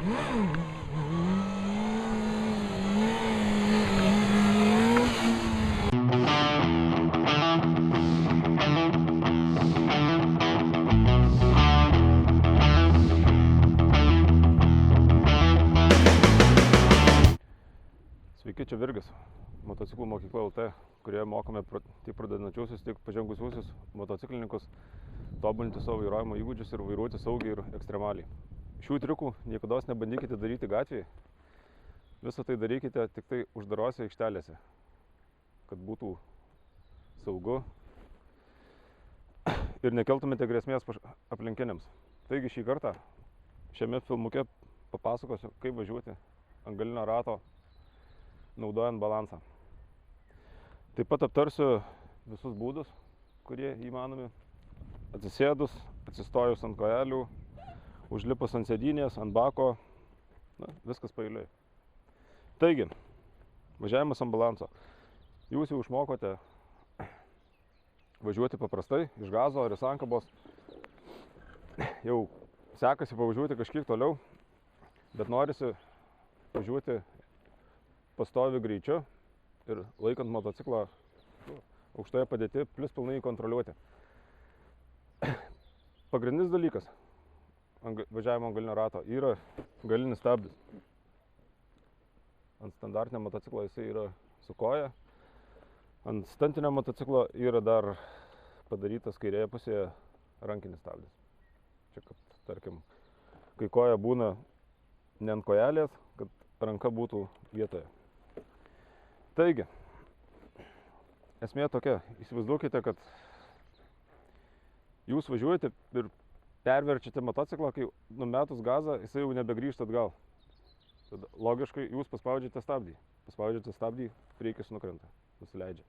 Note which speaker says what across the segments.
Speaker 1: Sveiki, čia Virgis, motociklų mokykla LT, kurioje mokome tiek pradedančiuosius, tiek pažengusiuosius motociklininkus tobulinti savo vairavimo įgūdžius ir vairuoti saugiai ir ekstremaliai. Šių triukų niekados nebandykite daryti gatvėje, visą tai darykite tik tai uždarose aikštelėse, kad būtų saugu ir nekeltumėte grėsmės aplinkiniams. Taigi šį kartą šiame filmuke papasakosiu, kaip važiuoti ant galinio rato naudojant balansą. Taip pat aptarsiu visus būdus, kurie įmanomi. Atsisėdus, atsistojus ant kojelių, užlipus ant sėdynės, ant bako, viskas paeiliui. Taigi, važiavimas ant balanso. Jūs jau išmokote važiuoti paprastai, iš gazo ar iš sankabos. Jau sekasi pavažiuoti kažkiek toliau, bet norisi važiuoti pastoviu greičiu ir laikant motociklą aukštoje padėti, plus pilnai kontroliuoti. Pagrindinis dalykas važiavimo ant galinio rato yra galinis stabdis. Ant standartinio motociklo jisai yra su koja, ant stantinio motociklo yra dar padarytas kairėje pusėje rankinis stabdis. Čia, kad, tarkim, kai koja būna ne ant kojelės, kad ranka būtų vietoje. Taigi, esmė tokia, įsivaizduokite, kad jūs važiuojate ir perverčiate motociklą, kai numetus gazą, jisai jau nebegrįžta atgal. Tada logiškai jūs paspaudžiate stabdį. Paspaudžiate stabdį, priekis nukrenta, nusileidžia.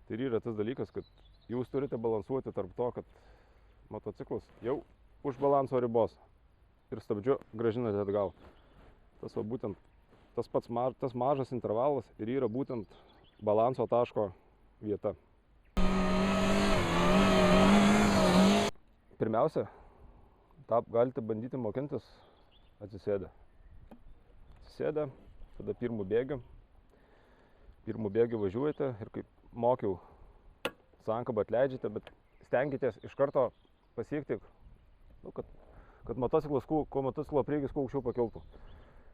Speaker 1: Tai yra tas dalykas, kad jūs turite balansuoti tarp to, kad motociklas jau už balanso ribos ir stabdžiu grąžinate atgal. Tas va būtent tas mažas intervalas ir yra būtent balanso taško vieta. Pirmiausia, tą galite bandyti mokintis atsisėdę. Atsisėdę, tada pirmų bėgių važiuojate ir kaip mokiau, sankabą atleidžiate, bet stenkitės iš karto pasiekti, kad motociklas, kuo motociklo priekis kuo aukščiau pakiltų.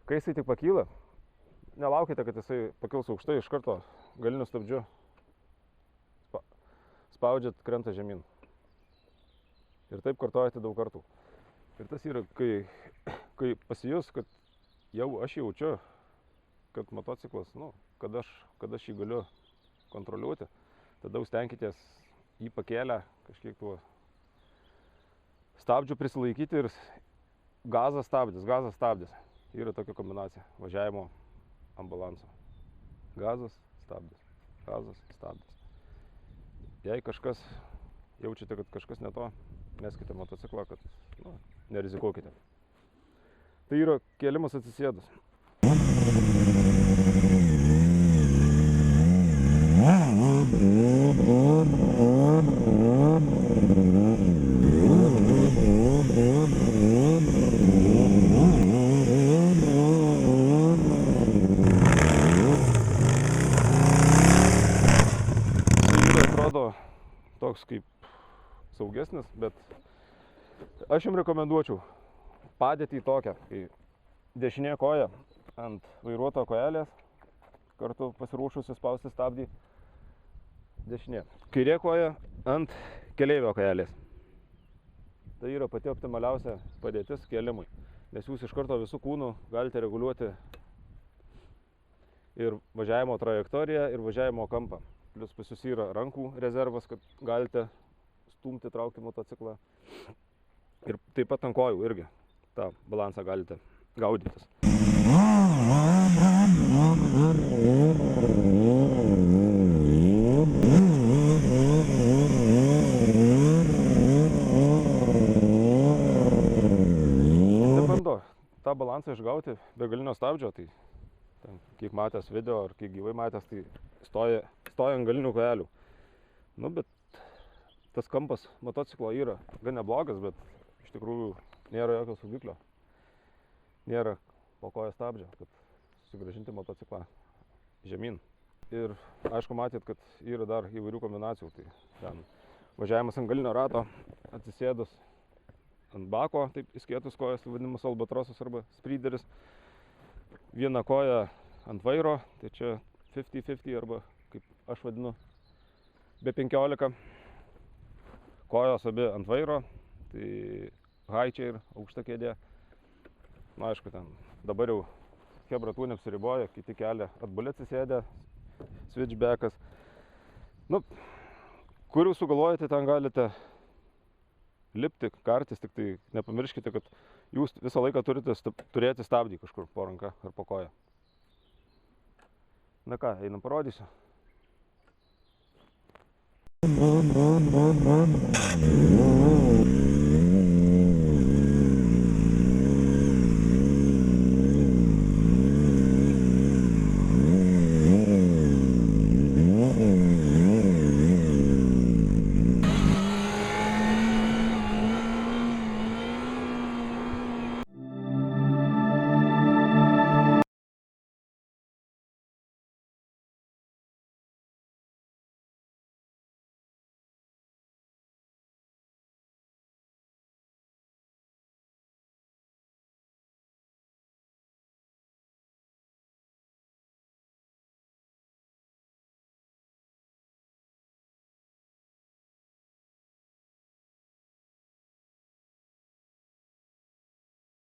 Speaker 1: Kai jisai tik pakyla, nelaukite, kad jisai pakils aukštai, iš karto galiniu stabdžiu spaudžiat, krenta žemyn. Ir taip kartojate daug kartų. Ir tas yra, kai pasijus, kad jau aš jaučiu, kad motociklas, kad aš jį galiu kontroliuoti, tada stenkitės jį pakėlę kažkiek tuo stabdžių prisilaikyti ir gazas stabdis. Yra tokia kombinacija važiavimo ant balanso. Gazas, stabdis. Jei kažkas jaučiate, kad kažkas ne to, meskite motociklą, kad nerizikuokite. Tai yra kėlimas atsisėdus. Toks kaip saugesnis, bet aš jums rekomenduočiau padėtį tokią, kai dešinė koja ant vairuotojo kojelės, kartu pasiruošusi spausti stabdį, dešinė. Kairė koja ant keleivio kojelės. Tai yra pati optimaliausia padėtis kėlimui, nes jūs iš karto visų kūnų galite reguliuoti ir važiavimo trajektoriją, ir važiavimo kampą. Plius pas jūs yra rankų rezervas, kad galite stumti, traukti motociklą. Ir taip pat ant kojų irgi tą balansą galite gaudytis. Tai bando tą balansą išgauti be galinio stabdžio, tai kiek matęs video ar kiek gyvai matęs, tai stoja ant galinių kojelių. Bet tas kampas motociklo yra gan neblogas, bet iš tikrųjų nėra jokio saugiklio. nėra po koja stabdžio, kad sugrąžinti motociklą žemyn. Ir aišku, matėt, kad yra dar įvairių kombinacijų. Tai ten važiavimas ant galinio rato, atsisėdus ant bako, taip įskėtus kojas, vadinamas albatrosas arba spryderis. Viena koja ant vairo, tai čia 50-50 arba, kaip aš vadinu, B15. Kojos abi ant vairo, tai high chair, aukšta kėdė. Na, aišku, ten dabar jau chebra tų neapsiriboja, kiti kelia atbulė atsisėdę, switchbackas. Nu, kur jūs sugalvojate, ten galite lipti, kartis, tik tai nepamirškite, kad jūs visą laiką turite turėti stabdį kažkur po ranka ar po koją. Na ką, einam parodysiu.